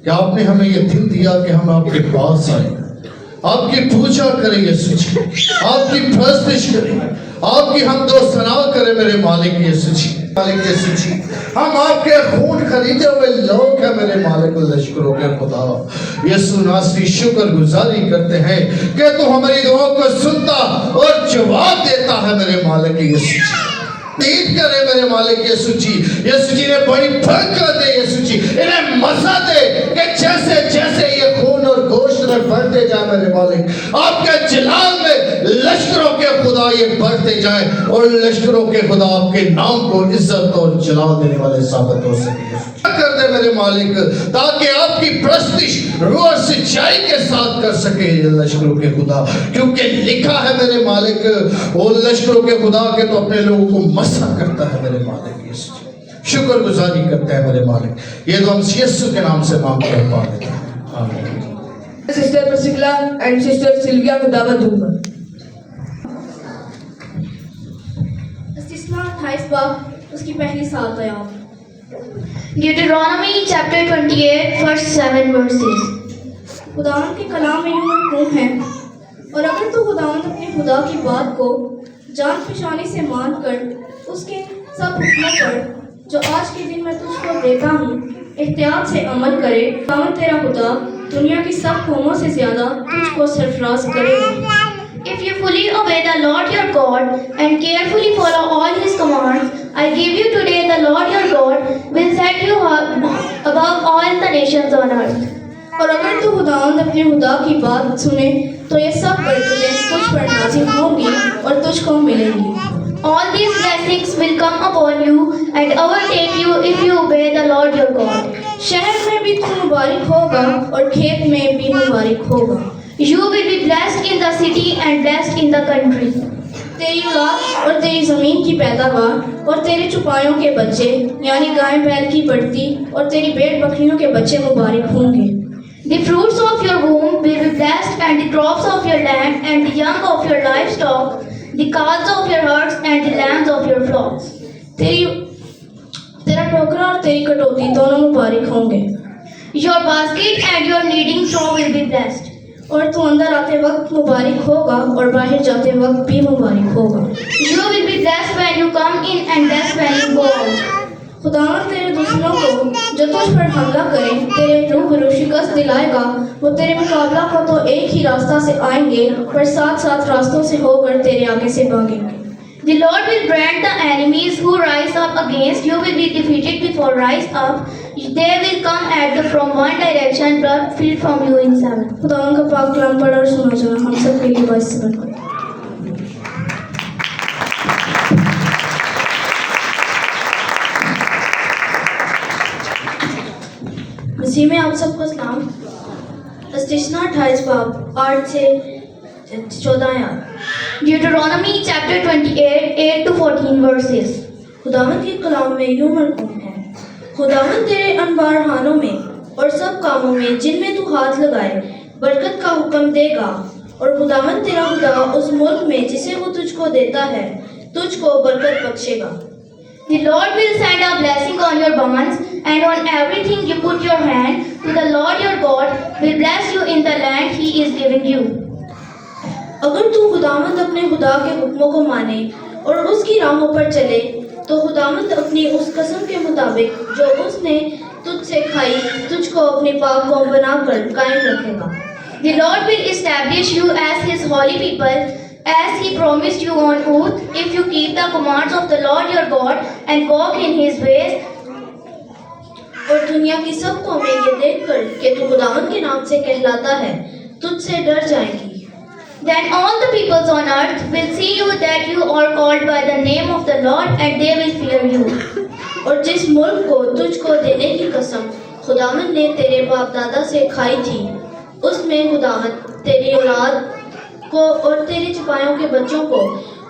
कि आपने हमें ये दिन दिया कि हम आपके पास आए, आपकी पूजा करें यीशु जी, आपकी प्रस्तुति करें, आपकी हमदो सना करें मेरे मालिक यीशु जी। मालिक यीशु जी, हम आपके खून खरीदे हुए लोग हैं मेरे मालिक लश्करों के खुदा। यीशु नासरी शुक्र गुजारी करते हैं कि तू हमारी दुआओं को सुनता और जवाब देता है मेरे मालिक यीशु जी। तीर करे मेरे मालिक यीशु जी। यीशु जी ने बड़ी बरकत दे यीशु जी, इन्हें मजा दे कि जैसे जैसे ये खून और गोश्त में बढ़ते जाए मेरे मालिक, आपके जलाल में लश्करों के खुदा ये बढ़ते जाए और लश्करों के खुदा आपके नाम को इज्जत और जलाल देने वाले साबित हो सके। कर दे मेरे मालिक, ताकि आपकी प्रस्तुति रूह और सच्चाई के साथ कर सके लश्करों के खुदा, क्योंकि लिखा है मेरे मालिक वो लश्करों के खुदा के तो अपने लोगों को मसा करता है मेरे मालिक यीशु जी। शुक्र गुजारी करते हैं मेरे मालिक, ये तो हम यीशु के नाम से मांग कर पा लेते हैं, आमीन। Sister Priscilla and sister Sylvia को दावत दूंगा। इस्तिस्ना 28 बाब उसकी पहली सात आयात। Deuteronomy chapter 28 verse 7 verses. खुदावंद के कलाम में यूं मरकूम है, और अगर तू खुदावंद अपने खुदा की बात को जान पहचानी से मान कर उसके सब हुक्मों पर जो आज के दिन मैं तुझको देता हूँ एहतियात से अमल करे, खुदावंद तेरा खुदा दुनिया की सब कौमों से ज़्यादा तुझको सरफराज करेगा। If you fully obey the Lord your God and carefully follow all his commands, I give you today, the Lord your God will set you above all the nations on earth. और अगर तू खुदावंद अपने खुदा की बात सुने तो ये सब बरकतें तुझ पर नाज़िल होंगी और तुझको मिलेंगी। All these blessings will come upon you and overtake you if you obey the Lord your God. शहर में भी तू मुबारक होगा और खेत में भी मुबारक होगा। You will be blessed in the city and blessed in the country. तेरी औलाद और तेरी ज़मीन की पैदावार और तेरे चुपायों के बच्चे यानी गाय बैल की बढ़ती और तेरी भेड़ बकरियों के बच्चे मुबारक होंगे। The fruits of your womb will be blessed, and the crops of your land, and the young of your livestock, the calves of your herds, and the lambs of your flocks. तेरा टोकरा और तेरी कटोती दोनों मुबारक होंगे। Your basket and your kneading trough will be blessed. और तू अंदर आते वक्त मुबारक होगा और बाहर जाते वक्त भी मुबारक होगा। You will be blessed when you come in and blessed when you go out. खुदावंद तेरे दुश्मनों को जो तुझ पर हमला करें तेरे रूबरू शिकस्त दिलाएगा। वो तेरे मुकाबला को तो एक ही रास्ता से आएंगे पर सात सात रास्तों से होकर तेरे आगे से भागेंगे। The Lord will grant the enemies who rise up against you will be defeated before rise up. They will come at you from one direction, but flee from you in seven. खुदावंद का पाक कलाम पढ़ा और सुना जाना हम सब के लिए बाइस से बनकर। मसीह में आप सबको सलाम। इस्तिस्ना 28 बाब 8 से 14 आयत। Deuteronomy chapter 28, 8 to 14 verses. खुदावंद के कलाम में यूं मरकूम है, खुदावंद तेरे अनबारहानों में और सब कामों में जिनमें तू हाथ लगाए बरकत का हुक्म देगा, और खुदावंद तेरा खुदा उस मुल्क में जिसे वो तुझको देता है तुझको बरकत बख्शेगा। The Lord will send a blessing on your barns and on everything you put your hand to. The Lord your God will bless you in the land he is giving you. अगर तू खुदावंद अपने खुदा के हुक्मों को माने और उसकी राहों पर चले तो खुदावंद अपनी उस कसम के मुताबिक जो उसने तुझसे खाई तुझको अपने पाक कौम बनाकर कायम रखेगा। The Lord will establish you as his holy people, as he promised you on oath, if you keep the commands of the Lord your God and walk in his ways. और दुनिया की सब कौमें ये देखकर कि तू खुदावंद के नाम से कहलाता है तुझसे डर जाएंगी। Then all the peoples on earth will see you that you are called by the name of the Lord, and they will fear you. और जिस मुल्क को तुझको देने की कसम खुदावंद ने तेरे बाप दादा से खाई थी उसमें खुदावंद तेरी औलाद को और तेरे चुपायों के बच्चों को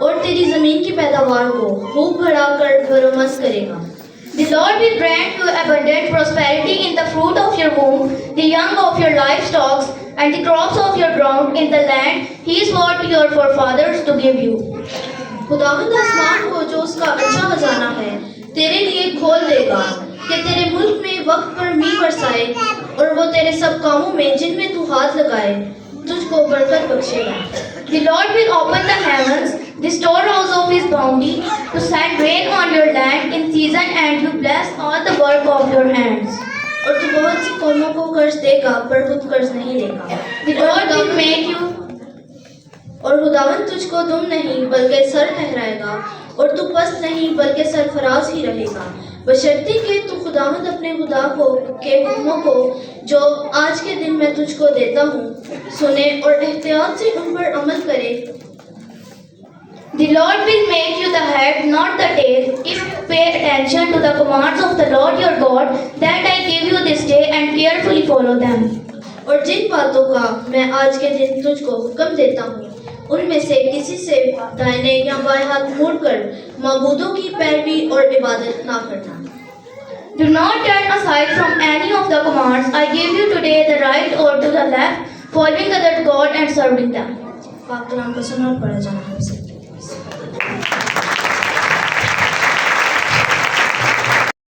और तेरी जमीन की पैदावार को खूब बढ़ाकर भरोमस करेगा। The Lord will grant you abundant prosperity in the fruit of your womb, the young of your livestock, and the crops of your ground in the land he swore to your forefathers to give you. खुदावंद आसमान को जो उसका अच्छा खजाना है तेरे लिए खोल देगा कि तेरे मुल्क में वक्त पर मींह बरसाए और वो तेरे सब कामों में जिनमें तू हाथ लगाए तुझको बरकत बख्शेगा। The Lord will open the heavens, the storehouse of His bounty, to send rain on your land in season, and you bless all the work of your hands. और तू बहुत सी कौमों को कर्ज देगा पर खुद कर्ज नहीं लेगा। The Lord will make you और खुदावन तुझको दुम नहीं बल्कि सर ठहराएगा और तू पस्त नहीं बल्कि सरफराज ही रहेगा, बशर्ते कि तू खुदावंद अपने खुदा को के हुक्मों को जो आज के दिन मैं तुझको देता हूँ सुने और एहतियात से उन पर अमल करे। The Lord will make you the head, not the tail, if you pay attention to the commands of the Lord your God that I give you this day and carefully follow them. और जिन बातों का मैं आज के दिन तुझको हुक्म देता हूँ उनमें से किसी से दाहिने या बाएं हाथ मोड़कर माबूदों की पैरवी और इबादत ना करना। Do not turn aside from any of the commands I give you today, the right or to the left, following other God and serving them. पाक कलाम को सुना और पढ़ा जाना हमसे।